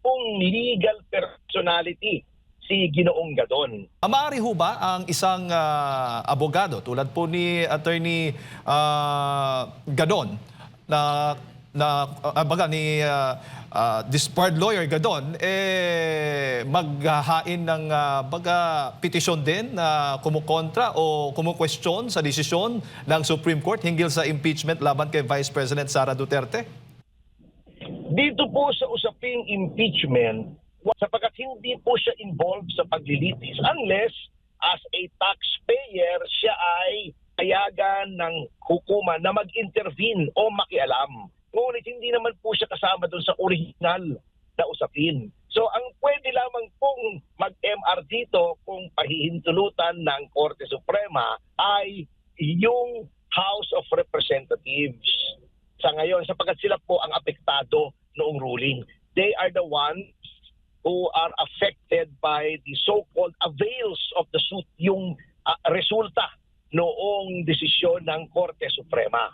pong legal personality si Ginoong Gadon. Maaari ho ba ang isang abogado tulad po ni Attorney Gadon baga ni disbarred lawyer Gadon maghahain ng baga petisyon din na kumukontra o kumukwestiyon sa desisyon ng Supreme Court hinggil sa impeachment laban kay Vice President Sara Duterte? Dito po sa usaping impeachment, sapagkat hindi po siya involved sa paglilitis unless as a taxpayer siya ay payagan ng hukuman na mag-intervene o makialam. Ngunit hindi naman po siya kasama doon sa original na usapin. So ang pwede lamang pong mag-MR dito kung pahihintulutan ng Korte Suprema ay yung House of Representatives. Sa ngayon, sapagkat sila po ang apektado noong ruling. They are the ones who are affected by the so-called avails of the suit, yung resulta noong desisyon ng Korte Suprema.